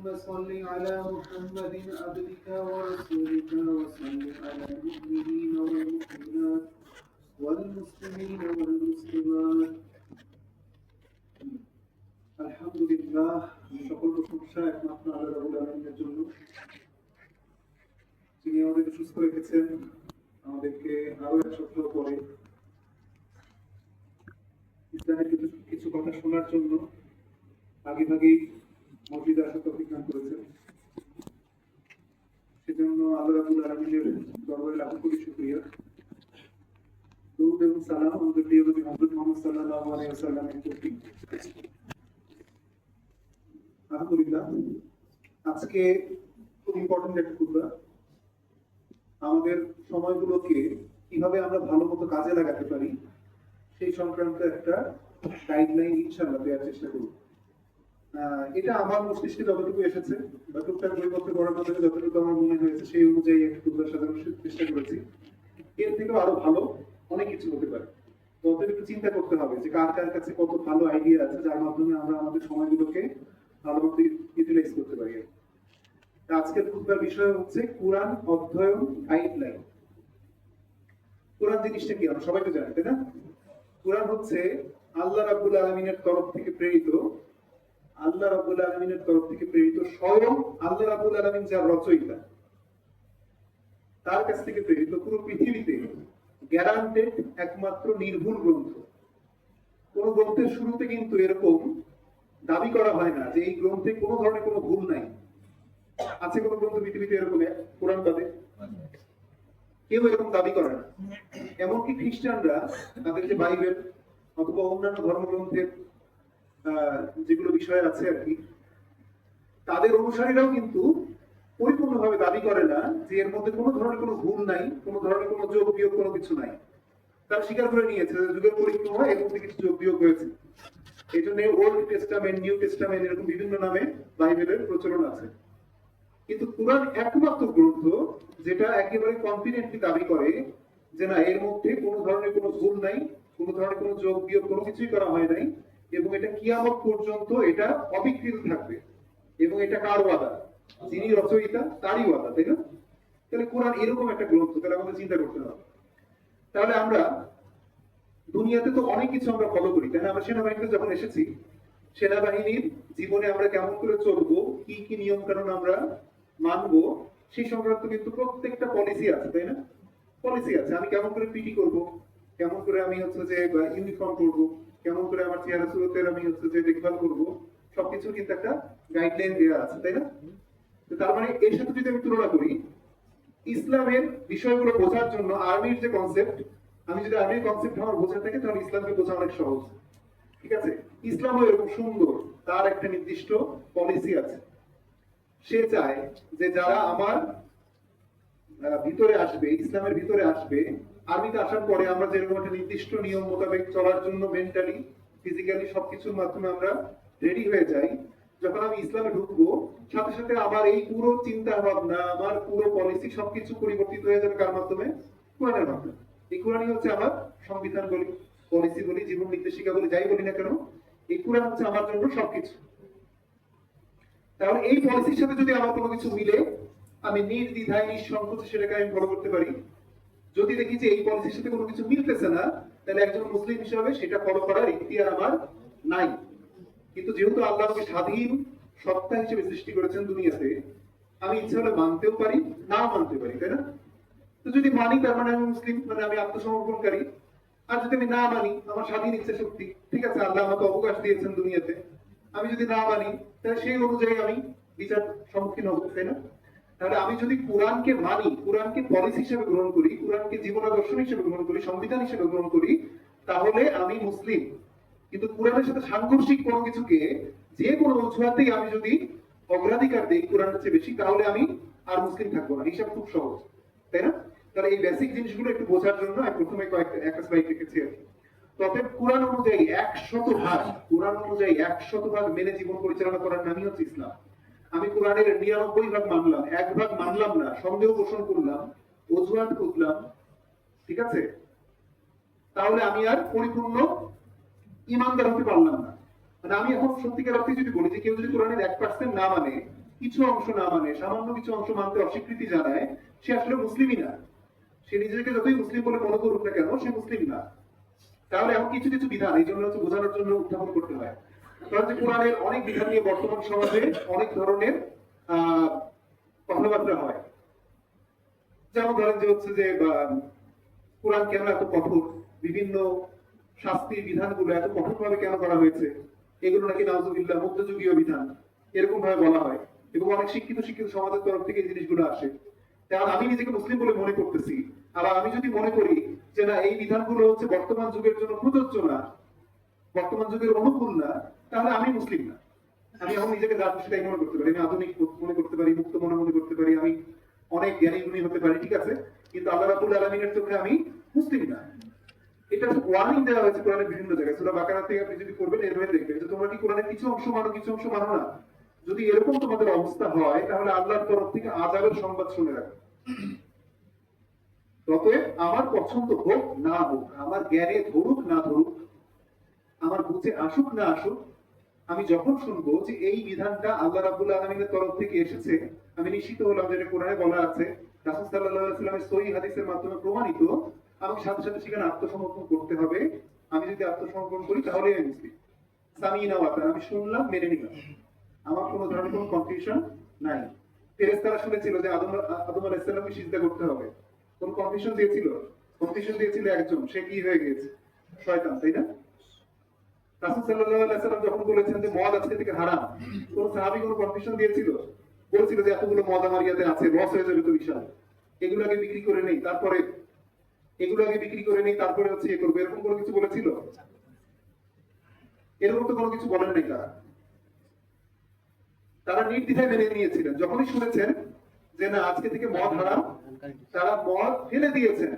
صل على محمد عبدك ورسولك وصل على المؤمنين والمؤمنات والمسلمين والمسلمات আলহামদুলিল্লাহ। সকল প্রশংসা একমাত্র আল্লাহ রাব্বুল আলামিনের জন্য, যিনি আমাদেরকে সুস্থ রেখেছেন, আমাদেরকে আরো এক সপ্তাহ পরে ইসলামের কিছু কথা শোনার জন্য আগেভাগেই মসজিদে আসার তৌফিক দান করেছেন। সেজন্য আল্লাহ রাব্বুল আলামিনের দরবারে লাখ কোটি শুকরিয়া। দরুদ এবং সালাম আমাদের প্রিয় নবী হযরত মুহাম্মদ সাল্লাল্লাহু আলাইহি ওয়াসাল্লামের প্রতি। আলহামদুলিল্লাহ, আজকে খুব ইম্পর্টেন্ট একটা খুতবা। আমাদের সময়গুলোকে কিভাবে আমরা ভালো মতো কাজে লাগাতে পারি সেই সংক্রান্ত একটা গাইডলাইন ইনশাআল্লাহ দেওয়ার চেষ্টা করব। এটা আমার মস্তিষ্কে যতটুকু এসেছে বা টুকটাক বইপত্র পড়ার মাধ্যমে যতটুকু আমার মনে হয়েছে সেই অনুযায়ী একটা খুতবা সাজানোর চেষ্টা করেছি। এর থেকেও আরো ভালো অনেক কিছু হতে পারে। তো একটু চিন্তা করতে হবে যে কার কার কাছে কত ভালো আইডিয়া আছে যার মাধ্যমে আমরা আমাদের সময়গুলোকে ভালোভাবে ইউটিলাইজ করতে পারি। আজকের খুতবার বিষয় হচ্ছে কোরআন অধ্যয়ন গাইডলাইন। কোরআন জিনিসটা কি আমরা সবাই তো জানি, তাই না? কোরআন হচ্ছে আল্লাহ রাব্বুল আলামিনের তরফ থেকে প্রেরিত, আল্লাহ রাব্বুল আলামিনের তরফ থেকে প্রেরিত, স্বয়ং আল্লাহ রাব্বুল আলামিন যার রচয়িতা তার কাছ থেকে প্রেরিত, পুরো পৃথিবীতে গ্যারান্টেড একমাত্র নির্ভুল গ্রন্থ। কোন গ্রন্থের শুরুতে কিন্তু এরকম দাবি করা হয় না যে এই গ্রন্থে কোনো ধরনের কোনো ভুল নাই। আছে কোন গ্রন্থ পৃথিবীতে এরকম? কোরআন বাদে কেউ এরকম দাবি করে না। এমনকি খ্রিস্টানরা তাদের যে বাইবেল অথবা অন্যান্য ধর্মগ্রন্থের যেগুলো বিষয় আছে আর কি, তাদের অনুসারীরাও কিন্তু পরিপূর্ণভাবে দাবি করে না যে এর মধ্যে কোনো ধরনের কোনো ভুল নাই, কোনো ধরনের কোনো যোগ বিয়োগ কোনো কিছু নাই। তারা স্বীকার করে নিয়েছে যে যুগের পরিক্রমা এর মধ্যে কিছু যোগ বিয়োগ হয়েছে। এই জন্য ওল্ড টেস্টামেন্ট, নিউ টেস্টামেন্ট এরকম বিভিন্ন নামে বাইবেলের প্রচলন আছে। কিন্তু কোরআন একমাত্র গ্রন্থ যেটা একেবারে কনফিডেন্টলি দাবি করে যে না, এর মধ্যে কোনো ধরনের কোনো ভুল নাই, কোনো ধরনের কোনো যোগ বিয়োগ কোনো কিছুই করা হয় নাই, এবং এটা কিয়ামত পর্যন্ত এটা অবিকৃত থাকবে। এবং এটা কার ওয়াদা? যিনি রচয়িতা তারই ওয়াদা, তাই না? তাহলে কোরআন এরকম একটা গ্রন্থ, তাহলে আমাদের চিন্তা করতে হবে। তাহলে আমরা দুনিয়াতে তো অনেক কিছু আমরা ফলো করি, তাই না? আমরা সেনাবাহিনীতে যখন এসেছি, সেনাবাহিনীর জীবনে আমরা কেমন করে চলবো, কি কি নিয়ম কানুন আমরা মানবো, সেই সংক্রান্ত কিন্তু প্রত্যেকটা পলিসি আছে, তাই না? পলিসি আছে। আমি কেমন করে পিটি করব, কেমন করে আমি হচ্ছে যে ইউনিফর্ম করব, কেমন করে আমার চেহারা সুরতের আমি হচ্ছে যে দেখভাল করব, সবকিছু কিন্তু একটা গাইডলাইন দেওয়া আছে, তাই না? তো তার মানে এর সাথে যদি আমি তুলনা করি, ইসলামের বিষয়গুলো বোঝার জন্য আর্মির যে কনসেপ্ট, আমি যদি আর্মির কনসেপ্ট আমার বোঝা থাকে তাহলে ইসলামকে বোঝা অনেক সহজ। ঠিক আছে? ইসলামও এরকম সুন্দর, তার একটা নির্দিষ্ট পলিসি আছে। সে চায় যে যারা আমার ভিতরে আসবে, ইসলামের ভিতরে আসবে, আর্মিতে আসার পরে আমরা যেরকম একটা নির্দিষ্ট নিয়ম মোতাবেক চলার জন্য মেন্টালি ফিজিক্যালি সবকিছুর মাধ্যমে আমরা রেডি হয়ে যাই, যখন আমি ইসলামে ঢুকবো সাথে সাথে আমার এই পুরো চিন্তা ভাবনা, আমার পুরো পলিসি সবকিছু পরিবর্তিত হয়ে যাবে। কার মাধ্যমে? কোরআনের মাধ্যমে। এই কোরআনই হচ্ছে আমার সংবিধান বলি, পলিসি বলি, জীবন নির্দেশিকা বলি, যাই বলি না কেন, এই কোরআন হচ্ছে আমার জন্য সবকিছু। তাহলে এই পলিসির সাথে যদি আমার কোনো কিছু মিলে, আমি নির্দ্বিধায় নিঃসংকোচে সেটাকে আমি ফলো করতে পারি। যদি দেখি যে এই পলিসির সাথে কোনো কিছু মিলতেছে না, তাহলে একজন মুসলিম হিসাবে সেটা ফলো করার ইখতিয়ার আমার নাই। কিন্তু যেহেতু আল্লাহ আমাকে স্বাধীন সত্তা হিসেবে সৃষ্টি করেছেন দুনিয়াতে, আমি ইচ্ছা হলে মানতেও পারি, না মানতে পারি, তাই না? তো যদি মানি তার মানে আমি মুসলিম, মানে আমি আত্মসমর্পণকারী। আর যদি আমি না মানি, আমার স্বাধীন ইচ্ছা শক্তি, ঠিক আছে, আল্লাহ আমাকে অবকাশ দিয়েছেন দুনিয়াতে, আমি যদি না মানি তাহলে সেই অনুযায়ী আমি বিচার সম্মুখীন হবো, তাই না? তাহলে আমি যদি কোরআনকে মানি, কোরআনকে পলিসি হিসেবে গ্রহণ করি, কোরআনকে জীবন দর্শন হিসেবে গ্রহণ করি, সংবিধান হিসেবে গ্রহণ করি, তাহলে আমি মুসলিম। কিন্তু কোরআনের সাথে সাংঘর্ষিক কোনো কিছুকে যে কোনো অজুহাতেই আমি যদি অগ্রাধিকার দিই কোরআনের চেয়ে বেশি, তাহলে আমি আর মুসলিম থাকবো না। হিসাব খুব সহজ, তাই না? তাহলে এই বেসিক জিনিসগুলো একটু বোঝার জন্য আমি প্রথমে একটা স্লাইড লিখেছি আর কি। তবে কোরআন অনুযায়ী 100%, কোরআন অনুযায়ী 100% মেনে জীবন পরিচালনা করার নামই হচ্ছে ইসলাম। আমি কোরআনের 99 ভাগ মানলাম, 1 ভাগ মানলাম না, সন্দেহ পোষণ করলাম, অজুহাত খুঁজলাম, ঠিক আছে, তাহলে আমি আর পরিপূর্ণ ইমানদার হতে পারলাম না। মানে আমি এখন সত্যিকার অর্থে যদি বলি যে কেউ যদি কোরআনের 1% না মানে, কিছু অংশ না মানে, সামান্য কিছু অংশ মানতে অস্বীকৃতি জানায়, সে আসলে মুসলিমই না। সে নিজেকে যতই মুসলিম বলে মনে করুক না কেন, সে মুসলিম না। তাহলে এমন কিছু কিছু বিধান এই জন্য হচ্ছে বোঝানোর জন্য উত্থাপন করতে হয়। কারণ যে কোরআনের অনেক বিধান নিয়ে বর্তমান সমাজে অনেক ধরনের কথাবার্তা হয়। যেমন ধরেন যে হচ্ছে যে কোরআন কেন এত কঠোর, বিভিন্ন শাস্তির বিধানগুলো এত কঠোর ভাবে কেন করা হয়েছে, এগুলো নাকি নাউজুবিল্লাহ মধ্যযুগীয় বিধান, এরকম ভাবে বলা হয়। এবং অনেক শিক্ষিত শিক্ষিত সমাজের তরফ থেকে এই জিনিসগুলো আসে। কারণ আমি নিজেকে মুসলিম বলে মনে করতেছি, আবার আমি যদি মনে করি যে না এই বিধানগুলো হচ্ছে বর্তমান যুগের জন্য প্রযোজ্য না, বর্তমান যুগের অনুকূল না, তাহলে আমি মুসলিম না। আমি এখন নিজেকে যা খুশি তাই মনে করতে পারি, আমি আধুনিক মনে করতে পারি, মুক্ত মনে করতে পারি, আমি অনেক জ্ঞানী গুণী হতে পারি, ঠিক আছে, কিন্তু আল্লাহ রাব্বুল আলামিনের চোখে আমি মুসলিম না। এটা ওয়ার্নিং দেওয়া হয়েছে কোরআনের বিভিন্ন জায়গায়। সূরা বাকারা থেকে আপনি যদি পড়বেন এর মধ্যে দেখবেন যে তোমরা কি কোরআনের কিছু অংশ মানো, কিছু অংশ মানো না। যদি এরকম তোমাদের অবস্থা হয় তাহলে আল্লাহর তরফ থেকে আযাবের সংবাদ শুনে রাখো। অতএব আমার পছন্দ হোক না হোক, আমার জ্ঞানে ধরুক না ধরুক, আমার বুঝে আসুক না আসুক, আমি যখন শুনবো যে এই বিধানটা আল্লাহ রাব্বুল আলামিনের তরফ থেকে এসেছে, আমি নিশ্চিত হলাম যে কোরআনে বলা আছে, রাসূল সাল্লাল্লাহু আলাইহি ওয়াসাল্লামের সহিহ হাদিসের মাধ্যমে প্রমাণিত, আমাকে সাথে সাথে সেখানে আত্মসমর্পণ করতে হবে। আমি যদি আত্মসমর্পণ করি তাহলে আমি মুসলিম। সামিনা ওয়া আতানা, আমি শুনলাম মেনে নিলাম, আমার কোনো ধরনের কোনো কনফিউশন নাই। ফেরেশতারা শুনেছিল যে আদম আলাইহিস সালামকে সিজদা করতে হবে, কোন কনফিউশন দিয়েছিল? কনফিউশন দিয়েছিল একজন, সে কি হয়ে গিয়েছে? শয়তান, তাই না? রাসূল সাল্লাল্লাহু আলাইহি ওয়াসাল্লাম যখন বলেছেন যে মদ আজকে থেকে হারাম, কোন সাহাবী কোন কনফিউশন দিয়েছিল? বলেছিল যে এতগুলো মদ আমার ইয়াতে আছে, লস হয়ে যাবে তো বিশাল, এগুলো আগে বিক্রি করে নেই, তারপরে এগুলো আগে বিক্রি করে নেই, তারপরে হচ্ছে এ করবে, এরকম কোনো কিছু বলেছিল? এরকম তো কোনো কিছু বলেন নাই তারা। তারা নির্দ্বিধায় মেনে নিয়েছিলেন। যখনই শুনেছেন যে না আজকে থেকে মদ হারাম, তারা মদ ফেলে দিয়েছেন।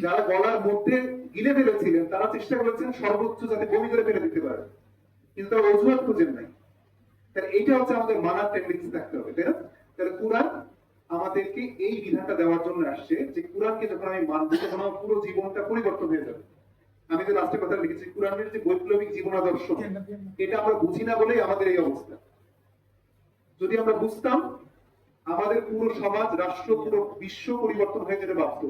যারা গলার মধ্যে গিলে ফেলেছিলেন তারা চেষ্টা করেছেন সর্বোচ্চ যাতে বমি করে ফেলে দিতে পারে, কিন্তু তারা অজুহাত খুঁজেন নাই। তাহলে এইটা হচ্ছে আমাদের মানার টেন্ডেন্সি থাকতে হবে, তাই না? তাহলে কোরআন আমাদেরকে এই বিধানটা দেওয়ার জন্য আসছে যে কোরআনকে যখন আমি মানবো তখন আমার পুরো জীবনটা পরিবর্তন হয়ে যাবে। আমি যে লাস্টে কথা লিখেছি, কোরআনের যে বৈপ্লবিক জীবন আদর্শ, এটা আমরা বুঝি না বলেই আমাদের এই অবস্থা। যদি আমরা বুঝতাম, আমাদের পুরো সমাজ, রাষ্ট্র, পুরো বিশ্ব পরিবর্তন হয়ে যেতে বাধ্য।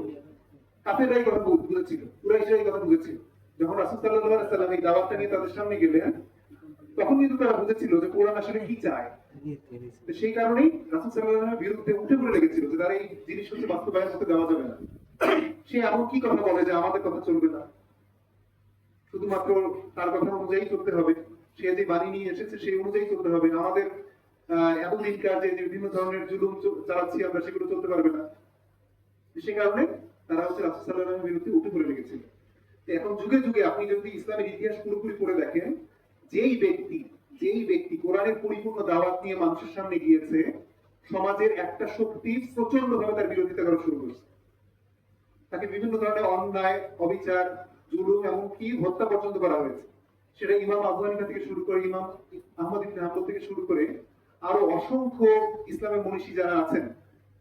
কাফেররাই কথা বুঝেছিল, কুরাইশরাই কথা বুঝেছিল। যখন রাসূল সাল্লাল্লাহু আলাইহি ওয়াসাল্লাম এই দাওয়াতটা নিয়ে তাদের সামনে গেলেন, তখন কিন্তু তারা বুঝেছিল যে কোরআন আসলে কি চায়। সেই কারণেই রাসূল সাল্লাল্লাহু আলাইহি ওয়াসাল্লামের বিরুদ্ধে উঠে পড়ে লেগেছিল যে তারা এই জিনিস হচ্ছে বাস্তবায়ন করতে দেওয়া যাবে না। সে এমন কি কথা বলে যে আমাদের কথা চলবে না, শুধুমাত্র তার কথা অনুযায়ী চলতে হবে, সে যে বাণী নিয়ে এসেছে সেই অনুযায়ী চলতে হবে, আমাদের এতদিনকার যে বিভিন্ন ধরনের জুলুম চালাচ্ছি আমরা সেগুলো চলতে পারবে না। সে কারণে তারা হচ্ছে রাসূল সাল্লাল্লাহু আলাইহি ওয়াসাল্লামের বিরুদ্ধে উঠে পড়ে লেগেছিল। এখন যুগে যুগে আপনি যদি ইসলামের ইতিহাস পুরোপুরি পড়ে দেখেন, যেই ব্যক্তি কোরআনের পরিপূর্ণ দাওয়াত নিয়ে মানুষের সামনে গিয়েছে, সমাজের একটা শক্তি প্রচন্ড ভাবে তার বিরোধিতা করা শুরু করেছে। তাকে বিভিন্ন ধরনের অন্যায়, অবিচার, জুলুম, এমনকি হত্যা পর্যন্ত করা হয়েছে। সেটা ইমাম আবু হানিফা থেকে শুরু করে, ইমাম আহমদ ইবনে হাম্বল থেকে শুরু করে আরো অসংখ্য ইসলামের মনীষী যারা আছেন,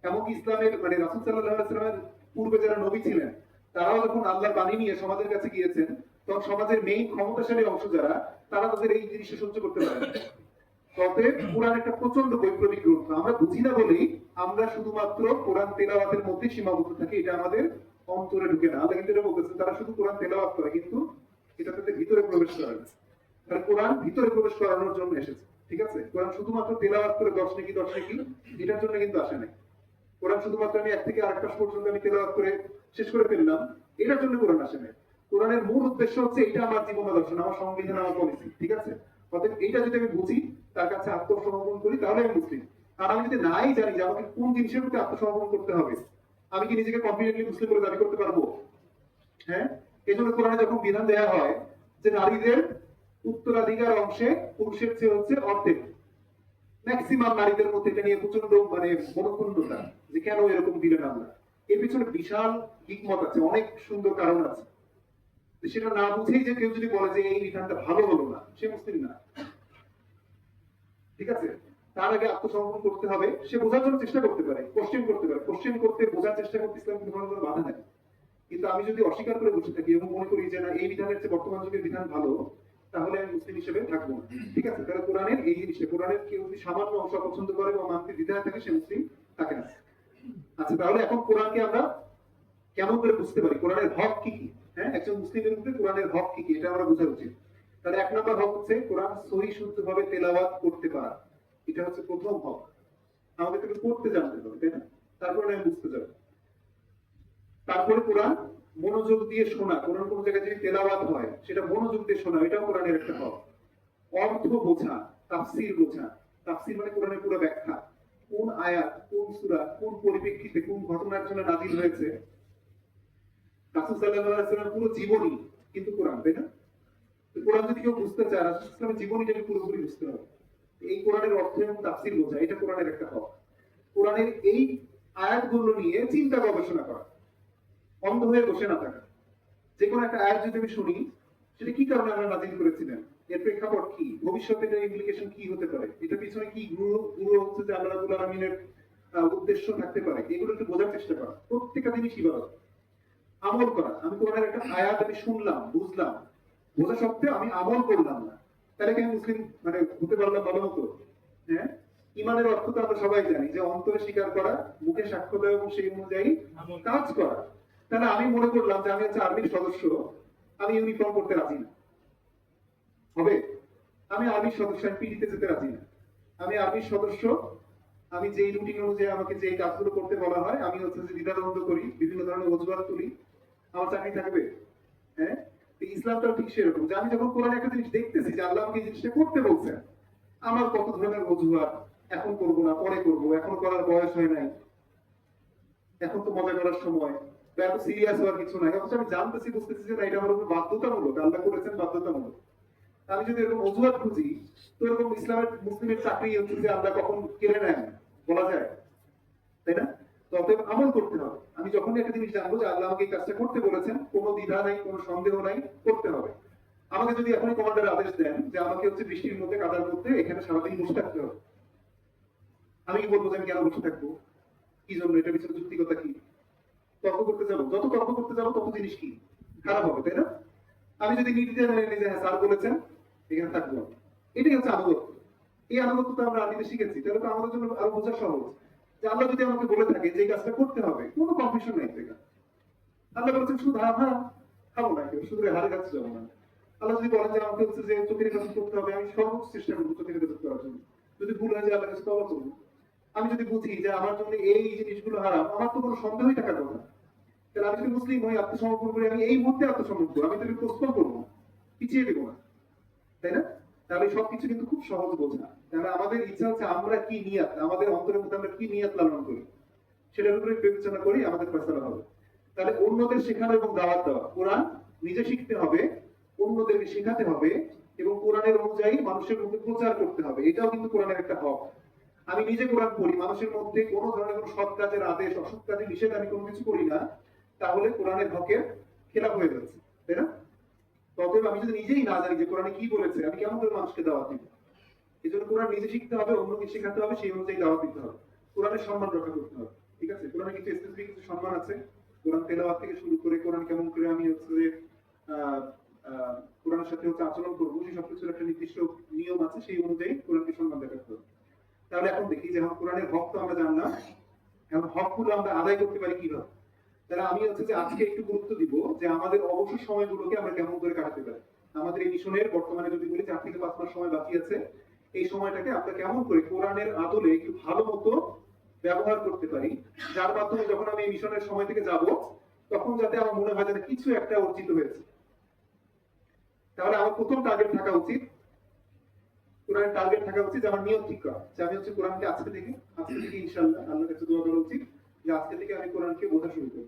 এমনকি ইসলামের মানে রাসূল সাল্লাল্লাহু আলাইহি ওয়াসাল্লামের পূর্বে যারা নবী ছিলেন, তারাও যখন আল্লাহর বাণী নিয়ে সমাজের কাছে গিয়েছেন, তখন সমাজের মেইন ক্ষমতাশালী অংশ যারা, তারা তাদের এই জিনিসটা সহ্য করতে পারে না। তবে কোরআন একটা প্রচন্ড বৈপ্লবিক গ্রন্থ। আমরা বুঝি না বলেই আমরা শুধুমাত্র কোরআন তেলাওয়াতের মধ্যে সীমাবদ্ধ থাকি, এটা আমাদের অন্তরে ঢুকে না। আল্লাহ কিন্তু এটা বলতেছেন, তারা শুধু কোরআন তেলাওয়াত করে কিন্তু এটা তাদের ভিতরে প্রবেশ করে না। কারণ কোরআন ভিতরে প্রবেশ করানোর জন্য এসেছে, ঠিক আছে? কোরআন শুধুমাত্র তেলাওয়াত করে 10 নেকি এটার জন্য কিন্তু আসে নাই। কোরআন শুধুমাত্র আমি এক থেকে আরেকটা পর্যন্ত আমি তেলাওয়াত করে শেষ করে ফেললাম, এটার জন্য কোরআন আসে নাই। কোরআনের মূল উদ্দেশ্য হচ্ছে এটা আমার জীবন দর্শন, আমার সংবিধান, আমার পলিসি, ঠিক আছে? অতএব এইটা যদি আমি বুঝি, তার কাছে আত্মসমর্পণ করি, তাহলে আমি মুসলিম। আর আমি যদি নাই জানি যে আমাকে কোন জিনিসের প্রতি আত্মসমর্পণ করতে হবে, আমি কি নিজেকে কনফিডেন্টলি মুসলিম বলে দাবি করতে পারবো? হ্যাঁ, এই জন্য কোরআনে যখন বিধান দেওয়া হয় যে নারীদের উত্তরাধিকার অংশে পুরুষের চেয়ে হচ্ছে অর্ধেক, ম্যাক্সিমাম নারীদের মধ্যে এটা নিয়ে প্রচন্ড মানে মনোক্ষুণ্ণতা যে কেন এরকম দিলেন আল্লাহ। এর পিছনে বিশাল হিকমত আছে, অনেক সুন্দর কারণ আছে। সেটা না বুঝেই যে কেউ যদি বলে যে এই বিধানটা ভালো হলো না, সে মুসলিম না, ঠিক আছে? তার আগে আত্মসমর্পণ করতে হবে। সে বোঝার জন্য চেষ্টা করতে পারে, কোশ্চেন করতে পারে, কোশ্চেন করতে বোঝার চেষ্টা করতে ইসলাম কোনো বাধা নেই। কিন্তু আমি যদি অস্বীকার করে বসে থাকি এবং মনে করি যে না এই বিধানের চেয়ে বর্তমান যুগের বিধান ভালো, তাহলে আমি মুসলিম হিসেবে থাকবো না। ঠিক আছে, তাহলে কোরআনের এই জিনিসটা, কোরআনের কেউ যদি সামান্য অংশ পছন্দ করে বা মানতে দ্বিধায় থাকে সে মুসলিম থাকে না। আচ্ছা, তাহলে এখন কোরআনকে আমরা কেমন করে বুঝতে পারি, কোরআনের হক কি কি? হ্যাঁ, একজন মুসলিমের মধ্যে কোরআনের হক কি কি এটা আমরা বোঝা উচিত। তাহলে এক নম্বর হক হচ্ছে কোরআন সহি শুদ্ধভাবে তেলাওয়াত করতে পারা। এটা হচ্ছে প্রথম হক। আমাদের থেকে পড়তে জানতে হবে, তাই না? তারপরে আমি বুঝতে যাবো। তারপরে কোরআন মনোযোগ দিয়ে শোনা, কোরআন কোন জায়গায় যদি তেলাওয়াত হয় সেটা মনোযোগ দিয়ে শোনা, এটাও কোরআনের একটা হক। অর্থ বোঝা, তাফসীর বোঝা। তাফসীর মানে কোরআনের পুরো ব্যাখ্যা, কোন আয়াত, কোন সূরা, কোন পরিপ্রেক্ষিতে, কোন ঘটনার জন্য নাযিল হয়েছে। রাসূল সাল্লাল্লাহু আলাইহি ওয়াসাল্লাম পুরো জীবনী কিন্তু কোরআন, তাই না? তো কোরআন যদি কেউ বুঝতে চায়, রাসূল সাল্লাল্লাহু আলাইহি ওয়াসাল্লামের জীবনীটাকে পুরোপুরি বুঝতে হবে। এই কোরআনের অর্থ এবং তাফসীর বোঝা, এটা কোরআনের একটা হক। কোরআনের এই আয়াতগুলো নিয়ে চিন্তা গবেষণা করা, অন্ধ হয়ে বসে না থাকা। যে কোনো একটা আয়াত যদি আমি শুনি, সেটা কি কারণে আল্লাহ নাযিল করেছিলেন, এর প্রেক্ষাপট কি, ভবিষ্যতে এর ইমপ্লিকেশন কি হতে পারে, এটা পিছনে কি গুরু হচ্ছে যে আল্লাহ রাব্বুল আলামিনের উদ্দেশ্য থাকতে পারে, এগুলো একটু বোঝার চেষ্টা করা। প্রত্যেকটা জিনিস ইবাদত। আমল করা, আমি কোরআনের একটা আয়াত আমি শুনলাম, বুঝলাম, বোঝা সত্ত্বেও আমি আমল করলাম না, তাহলে কি আমি মুসলিম মানে হতে পারলাম ভালো মতো? হ্যাঁ, ইমানের অর্থ তো আমরা সবাই জানি যে অন্তরে স্বীকার করা, মুখে সাক্ষ্য দেওয়া এবং সেই অনুযায়ী কাজ করা। তাহলে আমি মনে করলাম যে আমি হচ্ছে আর্মির সদস্য, আমি ইউনিফর্ম করতে রাজি না, হবে? আমি আর্মির সদস্য, আমি পিডিতে যেতে রাজি না। আমি আর্মির সদস্য, আমি যে রুটিন অনুযায়ী আমাকে যে কাজগুলো করতে বলা হয় আমি হচ্ছে যে দ্বিধাদ্বন্দ্ব করি, বিভিন্ন ধরনের অজুহাত তুলি, আমার চাকরি থাকবে? হ্যাঁ, ইসলামটাও ঠিক সেরকম, যে আমি যখন কোরআনে একটা জিনিস দেখতেছি যে আল্লাহ আমাকে এই জিনিসটা করতে বলছেন, আমার কত ধরনের অজুহাত, এখন করবো না, পরে করবো, এখন করার বয়স হয় নাই, এখন তো মজা করার সময়, এত সিরিয়াস হওয়ার কিছু নাই। অথচ আমি জানতেছি, বুঝতেছি যে না, এটা আমার উপর বাধ্যতামূলক, আল্লাহ করেছেন বাধ্যতামূলক। আমি যদি এরকম অজুহাত খুঁজি, তো এরকম ইসলামের মুসলিমের চাকরি হচ্ছে যে আল্লাহ কখন কেড়ে নেন বলা যায়, তাই না? তো অতএব আমল করতে হবে। আমি যখনই একটা জিনিস জানবো যে আল্লাহ আমাকে এই কাজটা করতে বলেছেন, কোনো দ্বিধা নাই, কোনো সন্দেহ নাই, করতে হবে। আমাকে যদি এখনই কমান্ডার আদেশ দেন যে আমাকে হচ্ছে বৃষ্টির মধ্যে কাদার মধ্যে এখানে সারাদিন বসে থাকতে হবে, আমি কি বলবো যে আমি কেন বসে থাকবো, কি জন্য, এটা পিছনে যুক্তিকতা কি? তর্ক করতে যাবো, যত তর্ক করতে যাবো তত জিনিস কি খারাপ হবে, তাই না? আমি যদি নীতিতে মেনে নিই যে হ্যাঁ স্যার বলেছেন এখানে থাকবো, এটাই হচ্ছে আনুগত্য। এই আনুগত্য তো আমরা আর্মিতে শিখেছি, তাহলে তো আমাদের জন্য আরো বোঝা সহজ যে আল্লাহ যদি আমাকে বলে থাকে যে এই কাজটা করতে হবে, কোনো কনফিউশন নাই। থেকে আল্লাহ বলেছেন শুধু হ্যাঁ খাবো না, শুধু হারে কাছে যাবো না। আল্লাহ যদি বলেন যে আমাকে হচ্ছে যে চোখের কাছে করতে হবে, আমি সর্বোচ্চ চেষ্টা করবো চোখের কাছে করার জন্য। যদি ভুল হয় যে আল্লাহ কাছে তওবা করবো। আমি যদি বুঝি যে আমার জন্য এই জিনিসগুলো হারাম, আমার তো কোনো সন্দেহই থাকার কথা না। তাহলে আমি যদি মুসলিম হই, আত্মসমর্পণ করি, আমি এই মুহূর্তে আত্মসমর্পণ করবো, আমি তাকে পোস্টপোন করবো না, পিছিয়ে দেবো না, তাই না? তাহলে সবকিছু কিন্তু খুব সহজ বোঝা। তাহলে আমাদের ইচ্ছা হচ্ছে আমরা কি নিয়াত, আমাদের অন্তরের মধ্যে আমরা কি নিয়াত লালন করি, সেটার উপরে বিবেচনা করি আমাদের ফয়সালা হবে। তাহলে অন্যদের শেখানো এবং দাওয়াত দেওয়া, কোরআন নিজে শিখতে হবে, অন্যদেরকে শেখাতে হবে এবং কোরআনের অনুযায়ী মানুষের মধ্যে প্রচার করতে হবে, এটাও কিন্তু কোরআনের একটা হক। আমি নিজে কোরআন পড়ি, মানুষের মধ্যে কোনো ধরনের কোনো সৎ কাজের আদেশ, অসৎ কাজের নিষেধ আমি কোনো কিছু করি না, তাহলে কোরআনের হকের খেলাফ হয়ে যাচ্ছে, তাই না? তবে আমি যদি নিজেই না জানি যে কোরআনে কি বলেছে, আমি কেমন করে মানুষকে দাওয়াত দিব? এই জন্য কোরআন নিজে শিখতে হবে, অন্যকে শেখাতে হবে, সেই অনুযায়ী দাওয়াত দিতে হবে, কোরআনের সম্মান রক্ষা করতে হবে। ঠিক আছে, কোরআনে কিছু স্পেসিফিক কিছু সম্মান আছে, কোরআন তেলাওয়াত থেকে শুরু করে কোরআন কেমন করে আমি হচ্ছে যে কোরআনের সাথে হচ্ছে আচরণ করবো, সেই সবকিছুর একটা নির্দিষ্ট নিয়ম আছে, সেই অনুযায়ী কোরআনকে সম্মান দেখাতে হবে। তাহলে এখন দেখি যে কোরআনের হক তো আমরা জানলাম, এখন হকগুলো আমরা আদায় করতে পারি কিভাবে। তাহলে আমি হচ্ছে যে আজকে একটু গুরুত্ব দিব যে আমাদের অবসর সময়গুলোকে আমরা কেমন করে কাটাতে পারি। আমাদের এই মিশনের বর্তমানে যদি বলি 4 থেকে 5 মাস সময় বাকি আছে, এই সময়টাকে আমরা কেমন করে কোরআনের আদলে একটু ভালো মতো ব্যবহার করতে পারি, যার মাধ্যমে যখন আমি এই মিশনের সময় থেকে যাব তখন যাতে আমার মনে হয় যে কিছু একটা অর্জিত হয়েছে। তাহলে আমার প্রথম টার্গেট থাকা উচিত, কোরআনের টার্গেট থাকা উচিত, আমার নিয়ত ঠিক করা যে আমি হচ্ছে কোরআনকে আজকে থেকে ইনশাআল্লাহ আল্লাহর কাছে দোয়া করা উচিত যে আজকে থেকে আমি কোরআনকে বোঝা শুরু করব,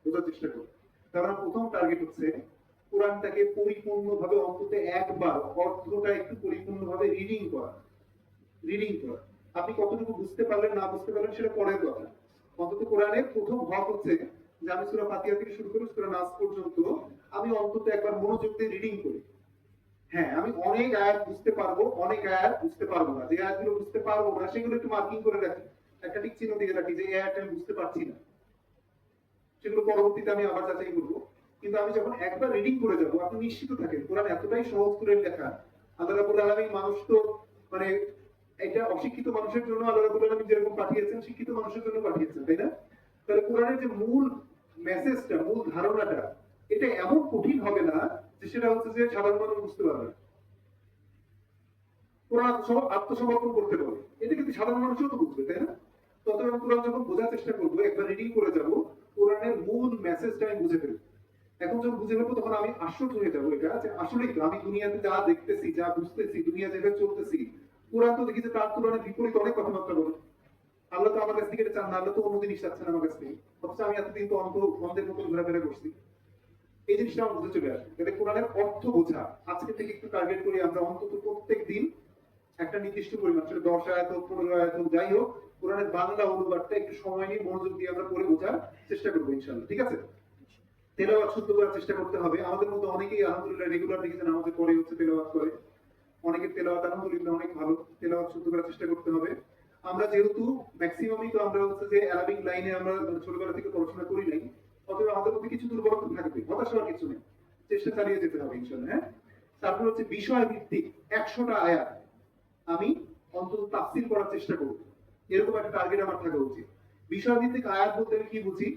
বোঝার চেষ্টা করব। তাহলে প্রথম টার্গেট হচ্ছে কোরআনটাকে পরিপূর্ণভাবে অন্তত একবার অর্থটা একটু পরিপূর্ণভাবে রিডিং করা। আপনি কতটুকু বুঝতে পারলেন না বুঝতে পারলেন সেটা পরের কথা। অন্তত কোরআনের প্রথম হক হচ্ছে যে আমি সূরা ফাতিহা থেকে শুরু করে সূরা নাস পর্যন্ত আমি অন্তত একবার মনোযোগ দিয়ে রিডিং করি। হ্যাঁ, আমি অনেক আয়াত বুঝতে পারবো, অনেক আয়াত বুঝতে পারবো না, যে আয়াতগুলো বুঝতে পারবো না সেগুলো একটু মার্কিং করে রাখি, একটা টিক চিহ্ন দিয়ে রাখি যে এই আয়াতটা আমি বুঝতে পারছি না, সেগুলো পরবর্তীতে আমি আবার যাচাই করবো। কিন্তু আমি যখন একবার রিডিং করে যাব, আপনি নিশ্চিত থাকেন কোরআন এতটাই সহজ করে লেখা। আল্লাহ রাব্বুল আলামিন মানুষ তো মানে এটা অশিক্ষিত মানুষের জন্য আল্লাহ রাব্বুল আলামিন যেরকম পাঠিয়েছেন শিক্ষিত মানুষের জন্য পাঠিয়েছেন, তাই না? তাহলে কোরআনের যে মূল মেসেজটা, মূল ধারণাটা, এটা এমন কঠিন হবে না যে সেটা হচ্ছে যে সাধারণ মানুষ বুঝতে পারবে। কোরআন সব আত্মসমর্পণ করতে বলে, এটা কিন্তু সাধারণ মানুষও তো বুঝবে, তাই না? ততক্ষণ কোরআন যখন বোঝার চেষ্টা করবো, একবার রিডিং করে যাব, কোরআনের মূল মেসেজটা আমি বুঝে ফেলবো। এখন যখন বুঝে ফেলবো তখন আমি আশ্চর্য হয়ে যাবো, এটা যে আসলেই তো আমি দুনিয়াতে যা দেখতেছি, যা বুঝতেছি, দুনিয়া যেভাবে চলতেছি, কোরআন তো দেখি যে তার তুলনায় বিপরীত অনেক কথাবার্তা বলে। আল্লাহ তো আমার কাছ থেকে এটা চান না, আল্লাহ তো অন্য জিনিস চাচ্ছেন আমার কাছ থেকে, অথচ আমি এতদিন তো অন্ধের মতন ঘোরাফেরা করছি। এই জিনিসটা আমার বুঝে চলে আসবে। তাহলে কোরআনের অর্থ বোঝা আজকে থেকে একটু টার্গেট করি আমরা, অন্তত প্রত্যেক দিন একটা নির্দিষ্ট পরিমাণ, সেটা 10 আয়াত হোক, 15 আয়াত হোক, যাই হোক, কোরআনের বাংলা অনুবাদটা একটু সময় নিয়ে মনোযোগ দিয়ে আমরা পড়ে বোঝার চেষ্টা করবো ইনশাআল্লাহ, ঠিক আছে? তেলাওয়াত শুদ্ধ করার চেষ্টা করতে হবে। আমাদের মধ্যে অনেকেই আলহামদুলিল্লাহ রেগুলার দেখেছেন আমাদের পরে হচ্ছে তেলাওয়াত করে, অনেকের তেলাওয়াত আলহামদুলিল্লাহ অনেক ভালো। তেলাওয়াত শুদ্ধ করার চেষ্টা করতে হবে। আমরা যেহেতু ম্যাক্সিমামই তো আমরা হচ্ছে যে অ্যারাবিক লাইনে আমরা ছোটবেলা থেকে পড়াশোনা করি নাই, অতএব আমাদের মধ্যে কিছু দুর্বলতা থাকবে, হতাশ হওয়ার কিছু নেই, চেষ্টা চালিয়ে যেতে হবে ইনশাআল্লাহ। হ্যাঁ, তারপর হচ্ছে বিষয় ভিত্তিক 100টা আয়াত আমি অন্তত তাফসীর করার চেষ্টা করব, এরকম একটা টার্গেট আমার থাকা উচিত। বিষয় ভিত্তিক আয়াত বলতে আমি কি বুঝি?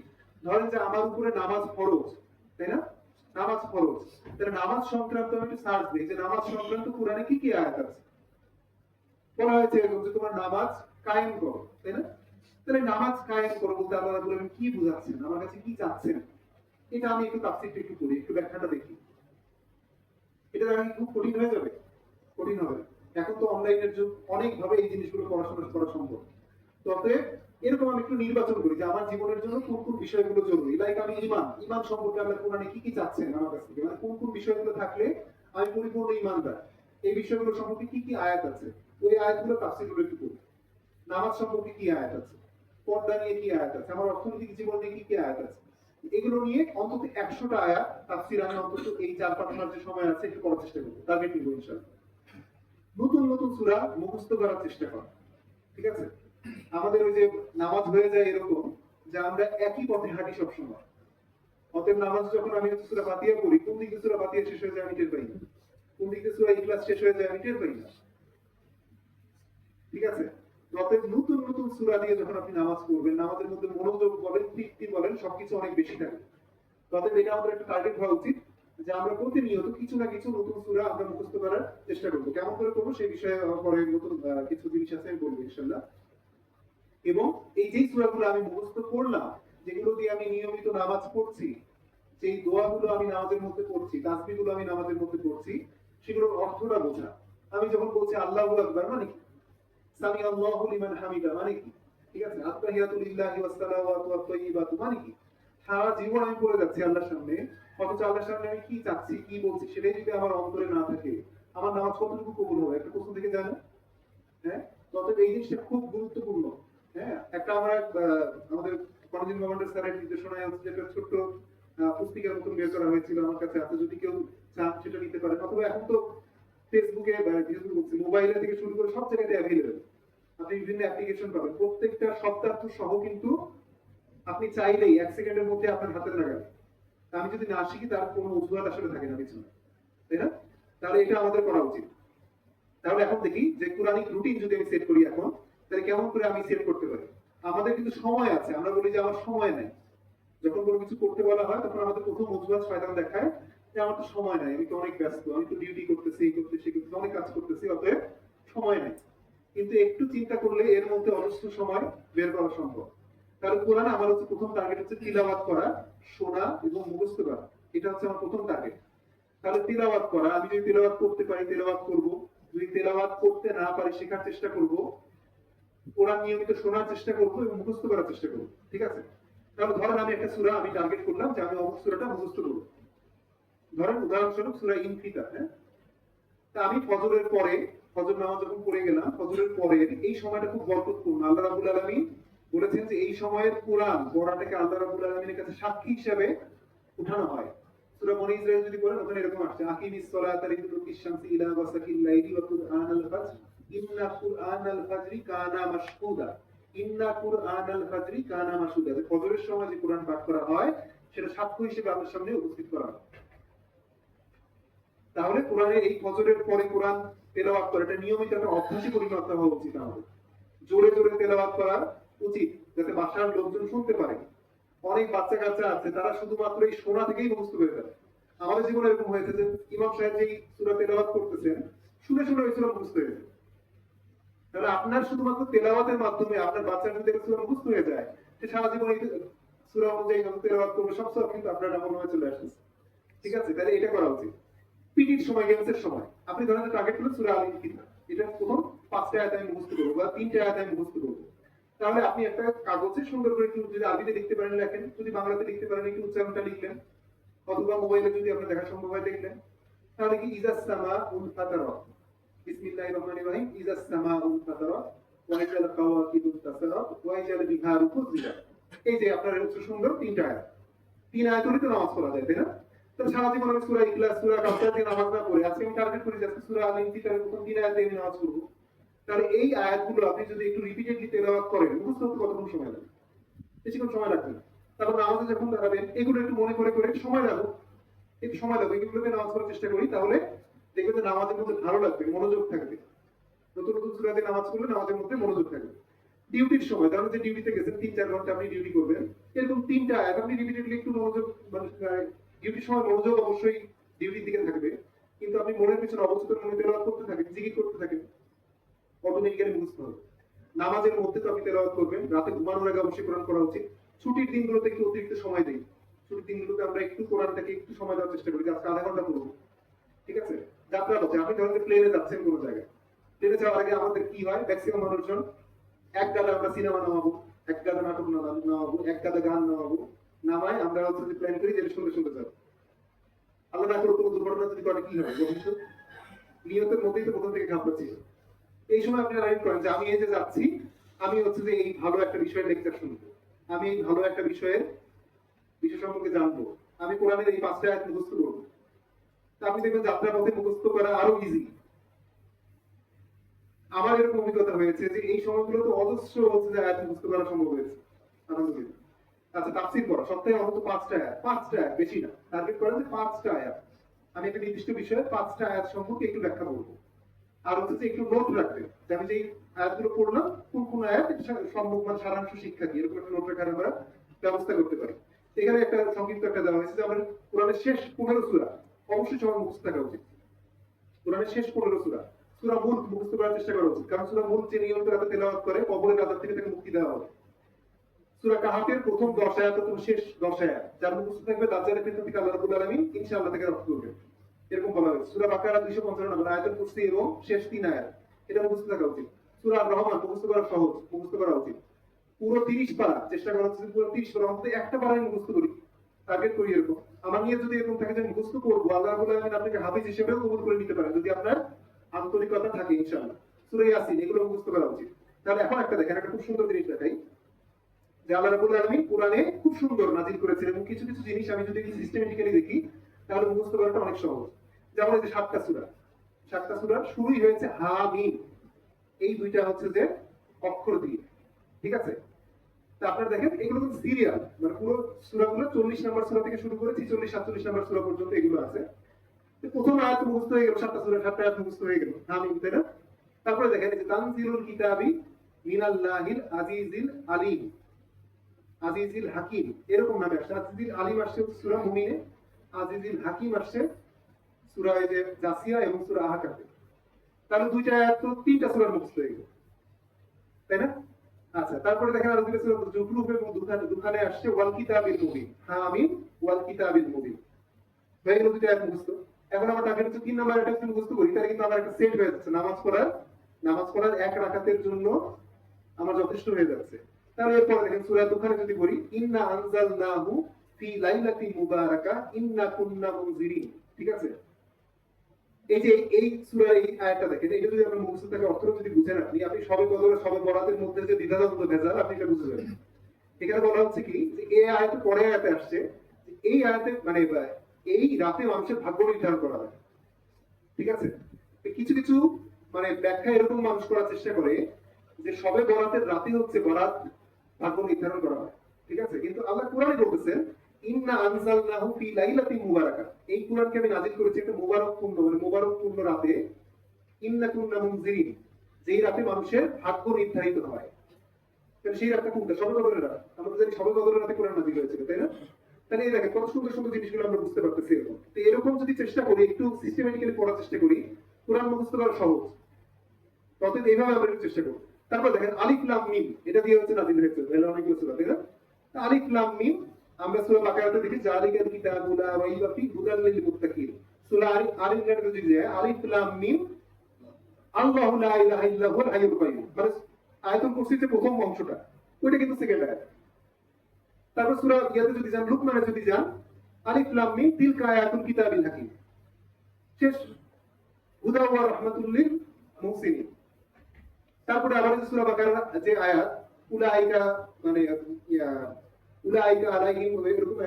ধরেন যে আমার উপরে নামাজ ফরজ, তাই না? নামাজ ফরজ, তাহলে নামাজ সংক্রান্ত আমি একটু সার্চ দিই যে নামাজ সংক্রান্ত কোরআনে কি কি আয়াত আছে। বলা হয়েছে এরকম যে তোমার নামাজ কায়েম করো, তাই না? তাহলে নামাজ কায়েম করো বলতে আল্লাহ রাব্বুল আলামিন কি বুঝাচ্ছেন, আমার কাছে কি চাচ্ছেন, এটা আমি একটু তাফসীরটা একটু করি, একটু ব্যাখ্যাটা দেখি। এটা আমি খুব কঠিন হয়ে যাবে? কঠিন হবে না। এখন তো অনলাইনের যুগ, অনেক ভাবে এই জিনিসগুলো পড়াশোনা করা সম্ভব। তবে এরকম আমি একটু নির্বাচন করি যে আমার জীবনের জন্য কোন কোন বিষয়গুলো জরুরি। লাইক আমি ইমান সম্পর্কে আল্লাহ কোরআনে কি কি চাচ্ছেন আমার কাছ থেকে, মানে কোন কোন বিষয়গুলো থাকলে আমি পরিপূর্ণ ইমানদার, এই বিষয়গুলো সম্পর্কে কি কি আয়াত আছে, ওই আয়াতগুলো তাফসীরগুলো একটু করি। নামাজ সম্পর্কে কি আয়াত আছে, পর্দা নিয়ে কি আয়াত আছে, আমার অর্থনৈতিক জীবন নিয়ে কি কি আয়াত আছে, এগুলো নিয়ে অন্তত 100টা আয়াত তাফসীর আমি অন্তত এই 4-5 মাস যে সময় আছে একটু করার চেষ্টা করবো, টার্গেট নিব ইনশাআল্লাহ। নতুন নতুন সূরা মুখস্থ করার চেষ্টা করা, ঠিক আছে? আমাদের ওই যে নামাজ হয়ে যায় এরকম যে আমরা একই পথে হাঁটি সব সময়। অতএব নামাজ যখন আমি সূরা ফাতিহা পড়ি, কোন দিকে সূরা ফাতিহা শেষ হয়ে যায় আমি টের পাই না, কোন দিকে সূরা ইখলাস শেষ হয়ে যায় আমি টের পাই না, ঠিক আছে? অতএব নতুন নতুন সূরা দিয়ে যখন আপনি নামাজ পড়বেন, নামাজের মধ্যে মনোযোগ বলেন, তৃপ্তি বলেন, সবকিছু অনেক বেশি থাকে। অতএব এটা আমাদের একটা টার্গেট হওয়া উচিত যে আমরা প্রতিনিয়ত কিছু না কিছু নতুন সূরা আমরা মুখস্থ করার চেষ্টা করবো। কেমন করে করবো সেই বিষয়ে পরে নতুন কিছু জিনিস আছে আমি বলবো ইনশাআল্লাহ। এবং এই যে সূরাগুলো আমি মুখস্থ করলাম, যেগুলো দিয়ে আমি নিয়মিত নামাজ পড়ছি, সেই দোয়াগুলো আমি নামাজের মধ্যে পড়ছি, তাসবিহগুলো আমি নামাজের মধ্যে পড়ছি, সেগুলোর অর্থটা বোঝা। আমি যখন বলছি আল্লাহু আকবার মানে কি, সামি আল্লাহু লিমান হামিদা মানে কি, ঠিক আছে, আত্তাহিয়াতু লিল্লাহি ওয়াস সালাওয়াতু ওয়াত তাইয়্যিবাতু মানে কি। সারা জীবন আমি পড়ে যাচ্ছি আল্লাহর সামনে, অথচ আল্লাহর সামনে আমি কি চাচ্ছি, কি বলছি, সেটাই যদি আমার অন্তরে না থাকে, আমার নামাজ কতটুকু কবুল হবে? একটা প্রশ্ন থেকে যায় না? হ্যাঁ, তবে এই জিনিসটা খুব গুরুত্বপূর্ণ। হ্যাঁ, একটা আমরা আমাদের কনজিন কমান্ডার স্যারের নির্দেশনায় হচ্ছে একটা ছোট্ট পুস্তিকার মতন বের করা হয়েছিল, আমার কাছে আছে, যদি কেউ চান সেটা নিতে পারেন, অথবা এখন তো ফেসবুকে মোবাইলে থেকে শুরু করে সব জায়গাতে অ্যাভেলেবল, আপনি বিভিন্ন অ্যাপ্লিকেশন পাবেন, প্রত্যেকটা শব্দার্থ সহ কিন্তু আপনি চাইলেই 1 সেকেন্ডের মধ্যে আপনার হাতে লাগাবেন। আমি যদি না শিখি তার কোনো অজুহাত আসলে থাকে না পিছনে, তাই না? তাহলে এটা আমাদের করা উচিত। তাহলে এখন দেখি যে কোরআনিক রুটিন যদি আমি সেট করি এখন, তাহলে কেমন করে আমি সেট করতে পারি। আমাদের কিন্তু সময় আছে, আমরা বলি যে আমার সময় নাই। যখন কোনো কিছু করতে বলা হয় তখন আমাদের প্রথম অজুহাত শয়তান দেখায় যে আমার তো সময় নাই, আমি তো অনেক ব্যস্ত, আমি তো ডিউটি করতেছি, এই করতেছি, সেই করতেছি, অনেক কাজ করতেছি, অতএব সময় নাই। কিন্তু একটু চিন্তা করলে এর মধ্যে অজস্র সময় বের করা সম্ভব। তাহলে কোরআনে আমার হচ্ছে প্রথম টার্গেট হচ্ছে তিলাওয়াত করা, শোনা এবং মুখস্থ করা, এটা হচ্ছে আমার প্রথম টার্গেট। তাহলে তিলাওয়াত করা, আমি যদি তিলাওয়াত করতে পারি তিলাওয়াত করব, যদি তিলাওয়াত করতে না পারি শেখার চেষ্টা করব, কোরআন নিয়মিত শোনার চেষ্টা করব এবং মুখস্থ করার চেষ্টা করব, ঠিক আছে? তাহলে ধরেন আমি একটা সূরা আমি টার্গেট করলাম যে আমি অমুক সূরাটা মুখস্থ করব। ধরেন উদাহরণস্বরূপ সূরা ইনফিতার, হ্যাঁ? তা আমি ফজরের পরে, ফজর নামাজ যখন পড়ে গেলাম, ফজরের পরে এই সময়টা খুব বরকতপূর্ণ। আল্লাহ রাব্বুল আলামিন বলেছেন যে এই সময়ের কোরআন পড়াটাকে আল্লাহ রাব্বুল আলামিনের কাছে সাক্ষী হিসেবে উঠানো হয়। সূরা বনী ইসরাঈল যদি পড়েন ওখানে এরকম আসছে, আকিমিস সালাতা লিদুলুকি শামসি ইলা ওয়াসাকিল লাইলি ওয়া কুরআনাল ফাজর ইন্না কুরআনাল ফাজরি কানা মাশহুদা, ইন্না কুরআনাল ফাজরি কানা মাশহুদা। ফজরের সময় যে কোরআন পাঠ করা হয় সেটা সাক্ষ্য হিসেবে আমাদের সামনে উপস্থিত করা হয়। তাহলে কোরআনের এই ফজরের পরে কোরআন তেলাওয়াত করা এটা নিয়মিত একটা অভ্যাসে পরিণত হওয়া উচিত আমাদের। জোরে জোরে তেলাওয়াত করা উচিত যাতে বাসার লোকজন শুনতে পারে। অনেক বাচ্চা কাচ্চা আছে তারা শুধুমাত্র এই শোনা থেকেই মুখস্থ করে ফেলে। আমাদের জীবনে এরকম হয়েছে যে ইমাম সাহেব যেই সূরা তেলাওয়াত করতেছেন শুনে শুনে ওই সূরা মুখস্থ হয়ে যায়। তাহলে আপনার শুধুমাত্র তেলাওয়াতের মাধ্যমে আপনার বাচ্চার যদি একটা সূরা মুখস্থ হয়ে যায় সে সারা জীবন এই সূরা অনুযায়ী যখন তেলাওয়াত করবে সব সব কিন্তু আপনার মনে হয়ে চলে আসছে। ঠিক আছে, তাহলে এটা করা উচিত। পিটির সময়, গেমসের সময় আপনি ধরেন টার্গেট করলেন সূরা আল ইনফিতার, এটা প্রথম 5টা আয়াত আমি মুখস্থ করবো বা 3টা আয়াত আমি মুখস্থ করবো। তাহলে আপনি একটা কাগজে সুন্দর করে একটু যদি আরবিতে লিখতে পারেন লেখেন, যদি বাংলাতে লিখতে পারেন একটু উচ্চারণটা লিখলেন, অথবা মোবাইলে যদি আপনার দেখা সম্ভব হয় দেখলেন। তাহলে কি ইজাস সামাউল ফাতারা, বিসমিল্লাহির রহমানির রহিম, ইজাস সামাউল ফাতারা ওয়া ইজাল কাওয়াকিবুত তাসারাত ওয়া ইজাল বিহারু ফুজিরাত। এই যে আপনার হচ্ছে সুন্দর 3টা আয়াত, 3 আয়াত হলে তো নামাজ পড়া যায়, তাই না? তো সারা জীবন আমি সূরা ইখলাস, সূরা কাউসার দিয়ে নামাজ না পড়ে আজকে আমি টার্গেট করি যে সূরা আল ইনফিতারের প্রথম 3 আয়াত দিয়ে নামাজ পড়বো। তাহলে এই আয়াতগুলো আপনি যদি একটু রিপিটেডলি তেলাওয়াত করেন মুখস্থ হতে কতক্ষণ সময় লাগে? বেশিক্ষণ সময় লাগবে না। তারপর নামাজে যখন দাঁড়াবেন এগুলো একটু মনে করে করে সময় লাগবে, একটু সময় লাগবে, এগুলোকে নামাজ পড়ার চেষ্টা করি। তাহলে দেখবেন যে নামাজের মধ্যে ভালো লাগবে, মনোযোগ থাকবে। নতুন নতুন সূরা দিয়ে নামাজ পড়লে নামাজের মধ্যে মনোযোগ থাকবে। ডিউটির সময় ধরেন যে ডিউটিতে গেছেন 3-4 ঘন্টা আপনি ডিউটি করবেন, এরকম 3টা আয়াত আপনি রিপিটেডলি একটু মনোযোগ, মানে ডিউটির সময় মনোযোগ অবশ্যই ডিউটির দিকে থাকবে, কিন্তু আপনি মনের পিছনে অবচেতন মনে তেলাওয়াত করতে থাকেন, জিকির করতে থাকেন, অটোমেটিক্যালি মুখস্থ হবে। নামাজের মধ্যে তো আপনি তেলাওয়াত করবেন, রাতে ঘুমানোর আগে অবশ্যই কোরআন পড়া উচিত। ছুটির দিনগুলোতে একটু অতিরিক্ত সময় দেই, ছুটির দিনগুলোতে আমরা একটু কোরআনটাকে একটু সময় দেওয়ার চেষ্টা করি, আজকে আধা ঘন্টা পড়বো। ঠিক আছে, যাত্রা পথে আপনি ধরেন যে প্লেনে যাচ্ছেন কোনো জায়গায়, প্লেনে যাওয়ার আগে আমাদের কি হয়, ম্যাক্সিমাম মানুষজন এক গাদা আমরা সিনেমা নামাবো, এক গাদা নাটক নামাবো, এক গাদা গান নামাবো, নামায় আমরা হচ্ছে যে প্ল্যান করি যে শুনতে শুনতে যাবো। আল্লাহ না করে কোনো দুর্ঘটনা যদি করে কি হবে, ভবিষ্যৎ নিয়তের মধ্যেই তো প্রথম থেকে ঘাবড়াচ্ছি। এই সময় আপনি রাইট করেন যে আমি এই যে যাচ্ছি, আমি হচ্ছে যে এই ভালো একটা বিষয়ের লেকচার শুনবো, আমি এই ভালো একটা বিষয়ের বিষয় সম্পর্কে জানবো, আমি কোরআনের এই 5টা আয়াত মুখস্থ করবো। তা আপনি দেখবেন যাত্রা পথে মুখস্থ করা আরো ইজি। আমার এরকম অভিজ্ঞতা হয়েছে যে এই সময়গুলো তো অজস্র হচ্ছে যে আয়াত মুখস্থ করা সম্ভব হয়েছে, আলহামদুলিল্লাহ। আচ্ছা, তাফসীর করা সপ্তাহে অন্তত 5টা আয়াত, 5টা আয়াত, বেশি না, টার্গেট করেন যে 5টা আয়াত আমি একটা নির্দিষ্ট বিষয়ে 5টা আয়াত সম্পর্কে একটু ব্যাখ্যা করবো। আর হচ্ছে যে একটু নোট রাখবে যে আমি যে আয়াতগুলো পড়লাম কোন কোন আয়াত সম্ভব, মানে সারাংশ শিক্ষা কি, এরকম একটা নোট রাখার আমরা ব্যবস্থা করতে পারি। এখানে একটা সংক্ষিপ্ত একটা দেওয়া হয়েছে যে আমাদের কোরআনের শেষ 15 সূরা অবশ্যই সবার মুখস্থ থাকা উচিত। কোরআনের শেষ 15 সূরা, সূরা মুলক মুখস্থ করার চেষ্টা করা উচিত, কারণ সূরা মুলক যে নিয়মিত রাতে তেলাওয়াত করে কবরের আযাব থেকে তাকে মুক্তি দেওয়া হবে। সূরা কাহাফের প্রথম 10 আয়াত এবং শেষ 10 আয়াত যার মুখস্থ থাকবে দাজ্জালের ফিতনা থেকে আল্লাহ রাব্বুল আলামিন ইনশাআল্লাহ তাকে রক্ষা করবেন, এরকম বলা হয়েছে। সূরা বাকারা 255 নম্বর আয়াতুল কুরসি এবং শেষ 3 আয়াত এটা মুখস্থ থাকা উচিত। সূরা আর রহমান মুখস্থ করা সহজ, মুখস্থ করা উচিত। পুরো 30 পারা চেষ্টা করা হচ্ছে, পুরো 30 পারা অন্তত একটা পারা আমি মুখস্থ করি, টার্গেট করি এরকম। আমার নিয়ে যদি এরকম থাকে যে মুখস্থ করবো, আল্লাহ রাব্বুল আলামিন আপনাকে হাফেজ হিসেবেও কবুল করে নিতে পারেন যদি আপনার আন্তরিকতা থাকে ইনশাআল্লাহ। সূরা ইয়াসিন এগুলো মুখস্থ করা উচিত। তাহলে এখন একটা দেখেন, একটা খুব সুন্দর জিনিস দেখাই যে আল্লাহ রাব্বুল আলামিন কোরআনে খুব সুন্দর নাযিল করেছেন এবং কিছু কিছু জিনিস আমি যদি সিস্টেমেটিক্যালি দেখি তাহলে মুখস্থ করাটা অনেক সহজ। যেমন এই যে 7টা সূরা, 7টা সূরা শুরুই হয়েছে হা মিম, এই দুইটা হচ্ছে যে অক্ষর দিয়ে। ঠিক আছে, তা আপনারা দেখেন এগুলো কিন্তু সিরিয়াল, মানে পুরো সূরাগুলো 40 নম্বর সূরা থেকে শুরু করে 46 47 নম্বর সূরা পর্যন্ত এগুলো আছে। তো প্রথম আয়াত মুখস্থ হয়ে গেল, 7টা সূরা 7টা আয়াত মুখস্থ হয়ে গেল হা মিম, তাই না? তারপরে দেখেন যে তানজিলুল কিতাবি মিনাল্লাহিল আজিজিল আলিম, আজিজিল হাকিম এরকম নামে আসছে। আজিজিল আলিম আসছে সূরা মুমিনে, আজিজিল হাকিম আসছে সূরা এই যে জাসিয়া এবং সূরা আহকাফে। তাহলে দুইটা আয়াত তো 3টা সূরার মুখস্থ হয়ে গেল, তাই না? আচ্ছা, তারপরে দেখেন আরো দুটো সূরা জুখরুফ এবং দুখানে আসছে ওয়াল কিতাবিল মুবিন, হামিম ওয়াল কিতাবিল মুবিন, হয়ে গেল দুইটা আয়াত মুখস্থ। এখন আমার টার্গেট হচ্ছে 3 নম্বর আয়াতটা মুখস্থ করি, তাহলে কিন্তু আমার একটা সেট হয়ে যাচ্ছে, নামাজ পড়ার এক রাকাতের জন্য আমার যথেষ্ট হয়ে যাচ্ছে। তাহলে এরপরে দেখেন সূরা দুখানে যদি পড়ি, ইন্না আনজালনাহু ফি লাইলাতিন মুবারাকা ইন্না কুন্না মুনজিরিন। ঠিক আছে, এই যে এই সূরার এই আয়াতটা দেখেন, এটা যদি আমরা মুখস্থ থেকে অর্থ যদি বুঝেন আপনি সবে কদরে সবে বরাতের মধ্যে যে দ্বিধাদ্বন্দ্ব ভেজাল আপনি এটা বুঝে যাবেন। এখানে বলা হচ্ছে কি যে এই আয়াতে পরে আয়াতে আসছে, এই আয়াতে মানে এই রাতে মানুষের ভাগ্য নির্ধারণ করা হয়। ঠিক আছে, কিছু কিছু মানে ব্যাখ্যা এরকম মানুষ করার চেষ্টা করে যে সবে বরাতের রাতে হচ্ছে বরাত ভাগ্য নির্ধারণ করা হয়। ঠিক আছে, কিন্তু আল্লাহ কোরআনে বলতেছেন ইন্না আনজালনাহু ফি লাইলাতিন মুবারাকা, এই কোরআনকে আমি নাযিল করেছি একটা মুবারকপূর্ণ মানে মুবারকপূর্ণ রাতে। ইন্না কুন্না মুনজিরিন, যেই রাতে মানুষের ভাগ্য নির্ধারিত হয়। তাহলে সেই রাতটা কোনটা? শবে কদরের রাত। আমরা জানি শবে কদরের রাতে কোরআন নাযিল হয়েছিল, তাই না? তাহলে এই দেখেন কত সুন্দর সুন্দর জিনিসগুলো আমরা বুঝতে পারতেছি এরকম। তো এরকম যদি চেষ্টা করি, একটু সিস্টেমেটিক্যালি পড়ার চেষ্টা করি, কোরআন মুখস্থ করা সহজ। ততদিন এইভাবে আমরা একটু চেষ্টা করব। তারপর দেখেন আলিফ লাম মিম, এটা দিয়ে হচ্ছে নাযিল হয়েছে অনেকগুলো সূরা, তাই না? আলিফ লাম মিম আমরা সূরা বাকারাতে দেখি জালিকাল কিতাবু লা রাইবা ফি হুদাল লিল মুত্তাকিন। সূরা আল ইমরানে যদি যায় আলিফ লাম মিম আল্লাহু লা ইলাহা ইল্লা হুয়াল হাইয়ুল কাইয়ুম, মানে আয়াতুল কুরসিতে প্রথম অংশটা, ওইটা কিন্তু সেকেন্ড আয়াত। তারপর সূরা ইয়াতে যদি যান, লুকমানে যদি যান, আলিফ লাম মিম তিলকা আয়াতুল কিতাবিল হাকিম, শেষ। হুদা ওয়া রাহমাতুল লিল মুহসিনিন। তারপরে আবার সূরা বাকারার যে আয়াত উলাইকা মানে উলাইকা আলাইহিম এরকম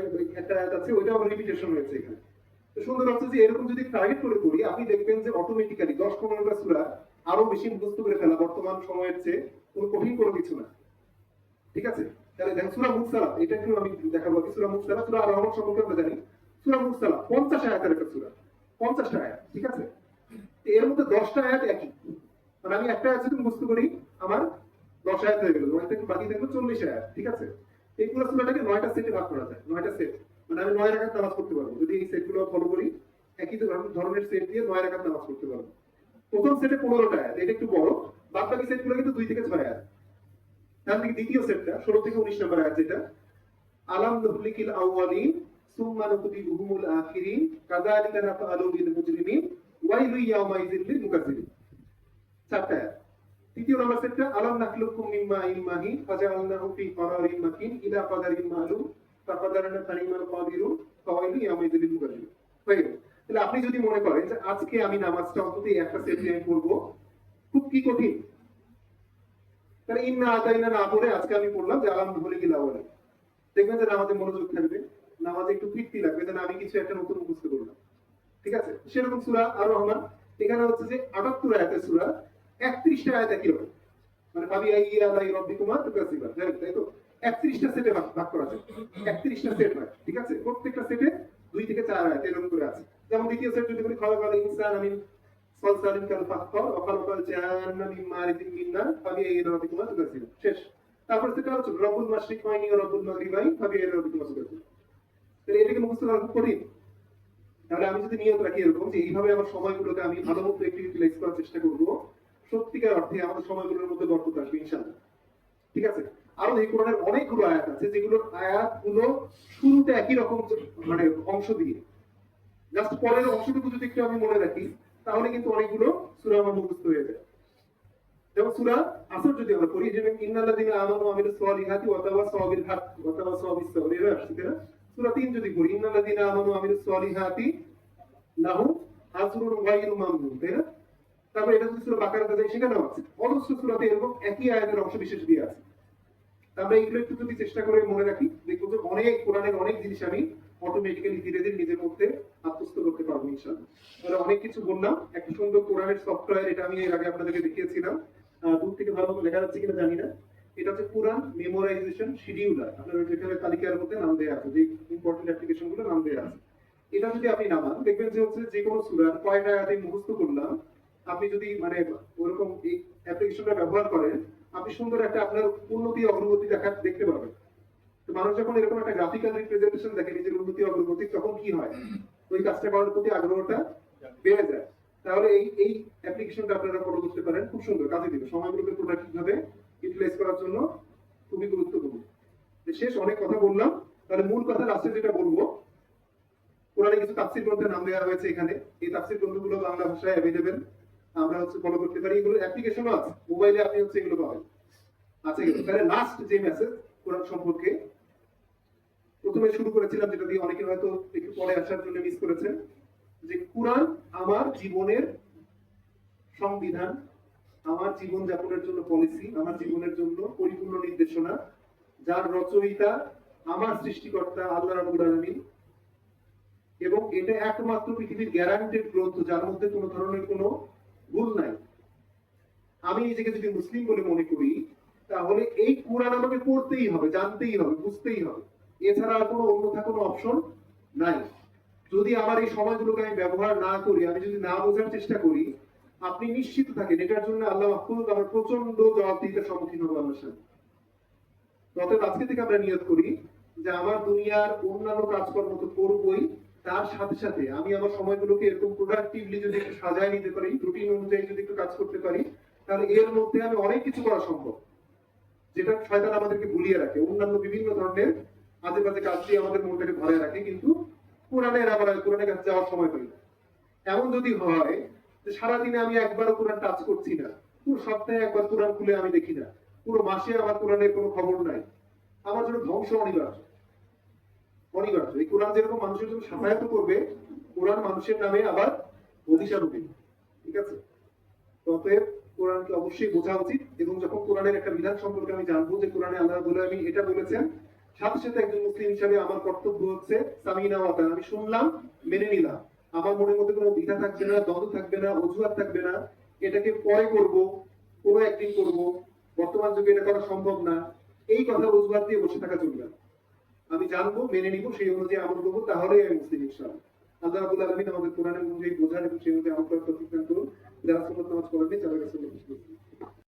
একটা আয়াত আছে, ওইটা আবার রিপিটেশন হয়েছে এখানে। তো সুন্দর হচ্ছে যে এরকম যদি টার্গেট করে করি, আপনি দেখবেন যে অটোমেটিক্যালি 10-15টা সূরা আরো বেশি মুখস্থ করে ফেলা বর্তমান সময়ের চেয়ে কোনো কঠিন কোনো কিছু না। ঠিক আছে? তাহলে দেখেন সূরা মুরসালাত, এটা একটু আমি দেখাবো। সূরা মুরসালাত, সূরা আর-রহমান সম্পর্কে আমরা জানি। সূরা মুরসালাত 50 আয়াতের একটা সূরা, 50টা আয়াত, ঠিক আছে? এর মধ্যে 10টা আয়াত একই, মানে আমি একটা আয়াত যদি মুখস্থ করি আমার 10 আয়াত হয়ে গেল, মানে বাকি থাকলো 40 আয়াত, ঠিক আছে? এই পুরো সূরাটাকে 9টা সেটে ভাগ করা যায়, 9টা সেট, মানে আমি 9 রাকাত নামাজ পড়তে পারবো যদি এই সেটগুলো ফলো করি। একই ধরনের সেট দিয়ে 9 রাকাত নামাজ পড়তে পারবো। প্রথম সেটে 15টা আয়াত, এটা একটু বড়, বাদ বাকি সেটগুলো কিন্তু 2 থেকে 6 আয়াত। তার দিকে দ্বিতীয় সেটটা 16 থেকে 19 নম্বর আয়াত, যেটা আলাম নুহলিকিল আউয়ালিন সুম্মা নুকদিবুহুমুল আখিরিন কাযালিকা নাফআলু বিল মুজরিমিন ওয়াইলু ইয়াউমাইযিল লিল মুকাজ্জিবিন, 4টা আয়াত। তৃতীয় নম্বর সেটটা আলাম নাখলুকুম মিন মাইন মাহিন ফাজআলনাহু ফি ক্বারারিন মাকিন ইলা ক্বাদারিন মালুম ফাকাদারনা ফানিমাল কাদিরুন ফাওয়াইলু ইয়াউমাইযিল লিল মুকাজ্জিবিন। তাহলে আপনি যদি মনে করেন যে আজকে আমি নামাজটা অন্তত একটা সেট দিয়ে পড়ব, খুব কি কঠিন, তাহলে ইন্না আতাইনা না পড়ে আজকে আমি পড়লাম যে আলাম নুহলিকিল আউয়ালিন, দেখবেন যে নামাজে মনোযোগ থাকবে, নামাজে একটু তৃপ্তি লাগবে যে আমি কিছু একটা নতুন মুখস্থ করলাম। ঠিক আছে? সেরকম সূরা আর-রহমান, এখানে হচ্ছে যে 78 আয়াতের সূরা, 31টা আয়াত একই রকম, মানে ভাবি আইয়া আলাই রব্বিকুমা তুকাসিবা, তাই তো? 31টা সেটে ভাগ করা যায়, 31টা সেট হয়, ঠিক আছে? প্রত্যেকটা সেটে 2 থেকে 4 আয়াত এরকম করে আছে। যেমন দ্বিতীয় সেট যদি বলি খালাকাল ইনসান মিন সালসালিন কাল ফাখর ওয়া খালাকাল জান্না মিন মারিজিন মিন নার ভাবি আইয়া রব্বিকুমা তুকাসিবা, শেষ। তারপর সেটা হচ্ছে রব্বুল মাশরিকাইনি ওয়া রব্বুল মাগরিবাইন ভাবি আইয়া রব্বিকুমা তুকাসিবা। তাহলে এটাকে মুখস্থ করা খুব কঠিন। তাহলে আমি যদি নিয়ত রাখি এরকম যে এইভাবে আমার সময়গুলোকে আমি ভালো মতো একটু ইউটিলাইজ করার চেষ্টা করবো, সত্যিকার অর্থে আমাদের সময়গুলোর মধ্যে বরকত আসবে ইনশাআল্লাহ। ঠিক আছে? আরো এই কোরআনের অনেকগুলো আয়াত আছে যেগুলো আয়াতগুলো শুরুতে একই রকম মানে অংশ দিয়ে, জাস্ট পরের অংশটুকু যদি একটু আমি মনে রাখি তাহলে কিন্তু অনেকগুলো সূরা আমার মুখস্থ হয়ে যায়। যেমন সূরা আসর যদি আমরা পড়ি, যেমন ইন্নাল্লাযিনা আমানু ওয়া আমিলুস সলিহাতি ওয়া তাওয়াসাউ বিল হক ওয়া তাওয়াসাউ বিস সাবর, এর আসছে না? সূরা 3 যদি পড়ি, ইন্নাল্লাযিনা আমানু ওয়া আমিলুস সলিহাতি লাহুম আজরুন গায়রু মামনুন, তাই না? তারপর এটা যদি সূরা বাকারাতে যাই, সেখানেও আছে অজস্র সূরাতে এরকম একই আয়াতের অংশ বিশেষ দিয়ে আছে। আমরা এইগুলো একটু যদি চেষ্টা করে মনে রাখি, দেখবো যে অনেক কোরআনের অনেক জিনিস আমি অটোমেটিক্যালি ধীরে ধীরে নিজের মধ্যে আত্মস্থ করতে পারবো ইনশাআল্লাহ। তাহলে অনেক কিছু বললাম, একটা সুন্দর কোরআনের সফটওয়্যার, এটা আমি এর আগে আপনাদেরকে দেখিয়েছিলাম, দূর থেকে ভালো মতো লেখা যাচ্ছে কিনা জানি না। এটা হচ্ছে কোরআন মেমোরাইজেশন শিডিউলার, আপনার যেখানে তালিকার মধ্যে নাম দেওয়া আছে, যে ইম্পর্টেন্ট অ্যাপ্লিকেশন গুলো নাম দেওয়া আছে। এটা যদি আপনি নামান, দেখবেন যে হচ্ছে যে কোনো সূরার কয়টা আয়াত মুখস্থ করলাম, আপনি যদি মানে ওরকম এই অ্যাপ্লিকেশনটা ব্যবহার করেন, আপনি সুন্দর একটা আপনার উন্নতি অগ্রগতি দেখতে পাবেন। তো মানুষ যখন এরকম একটা গ্রাফিক্যাল রিপ্রেজেন্টেশন দেখে নিজের উন্নতি অগ্রগতি, তখন কি হয়, ওই কাজটা করার প্রতি আগ্রহটা বেড়ে যায়। তাহলে এই অ্যাপ্লিকেশনটা আপনারা ফলো করতে পারেন, খুব সুন্দর কাজে দিবে, সময়গুলোকে প্রোডাক্টিভ ভাবে ইউটিলাইজ করার জন্য খুবই গুরুত্বপূর্ণ। শেষ, অনেক কথা বললাম, তাহলে মূল কথা লাস্টে যেটা বলবো, কোরআনে কিছু তাফসীর গ্রন্থের নাম দেওয়া হয়েছে এখানে। এই তাফসীর গ্রন্থগুলো বাংলা ভাষায় অ্যাভেলেবেল, আমরা হচ্ছে ফলো করতে পারি। এগুলো অ্যাপ্লিকেশনও আছে, মোবাইলে আপনি হচ্ছে এগুলো পাবেন। আচ্ছা, তাহলে লাস্ট যে মেসেজ কোরআন সম্পর্কে প্রথমে শুরু করেছিলাম, যেটা দিয়ে অনেকে হয়তো একটু পরে আসার জন্য মিস করেছেন, যে কোরআন আমার জীবনের সংবিধান, আমার জীবন যাপনের জন্য পলিসি, আমার জীবনের জন্য পরিপূর্ণ নির্দেশনা, যার রচয়িতা আমার সৃষ্টিকর্তা আল্লাহ রাব্বুল আলামিন, এবং এটা একমাত্র পৃথিবীর গ্যারান্টেড গ্রন্থ যার মধ্যে কোনো ধরনের কোনো ভুল নাই। আমি নিজেকে যদি মুসলিম বলে মনে করি, তাহলে এই কোরআন আমাকে পড়তেই হবে, জানতেই হবে, বুঝতেই হবে। এছাড়া আর কোনো অন্যথা কোনো অপশন নাই। যদি আমার এই সময়গুলোকে আমি ব্যবহার না করি, আমি যদি না বোঝার চেষ্টা করি, আপনি নিশ্চিত থাকেন এটার জন্য আল্লাহ মাহফুজ আমার প্রচন্ড জবাবদিহিতার সম্মুখীন হবো আল্লাহর সামনে। অতএব আজকে থেকে আমরা নিয়ত করি যে আমার দুনিয়ার অন্যান্য কাজকর্ম তো করবই, তার সাথে সাথে আমি আমার সময়গুলোকে এরকম প্রোডাক্টিভলি যদি একটু সাজায় নিতে পারি, রুটিন অনুযায়ী যদি একটু কাজ করতে পারি, তাহলে এর মধ্যে আমি অনেক কিছু করা সম্ভব, যেটা শয়তান আমাদেরকে ভুলিয়ে রাখে। অন্যান্য বিভিন্ন ধরনের আজে বাজে কাজ দিয়ে আমাদের মনটাকে ভরে রাখে, কিন্তু কোরআনের কাছে যাওয়ার সময় পাই না। এমন যদি হয় যে সারাদিনে আমি একবারও কোরআন টাচ করছি না, পুরো সপ্তাহে একবার কোরআন খুলে আমি দেখি না, পুরো মাসে আমার কোরআনের কোনো খবর নাই, আমার জন্য ধ্বংস অনিবার্য। অনিবার্য। এই কোরআন যেরকম মানুষের জন্য সাফায়াত করবে, কোরআন মানুষের নামে আবার অভিশাপও দিবে। ঠিক আছে? অতএব কোরআনকে অবশ্যই বোঝা উচিত, এবং যখন কোরআনের একটা বিধান সম্পর্কে আমি জানবো যে কোরআনে আল্লাহ রাব্বুল আলামিন এটা বলেছেন, সাথে সাথে একজন মুসলিম হিসাবে আমার কর্তব্য হচ্ছে সামিনা ওয়া আতা'না, আমি শুনলাম, মেনে নিলাম। আমার মনের মধ্যে কোনো দ্বিধা থাকবে না, দ্বন্দ্ব থাকবে না, অজুহাত থাকবে না, এটাকে পরে করব, কোনো একদিন করব, বর্তমান যুগে এটা করা সম্ভব না, এই কথা অজুহাত দিয়ে বসে থাকা চলবে না। আমি জানবো, মেনে নিব, সেই অনুযায়ী আমল করবো, তাহলেই আমি মুসলিম ইনশাআল্লাহ। আল্লাহ রাব্বুল আলামিন আমাদের কোরআনের অনুযায়ী বোঝার এবং সেই অনুযায়ী আমল করার তৌফিক দান করুন। যারা সুন্নাত নামাজ পড়েননি তাদের কাছে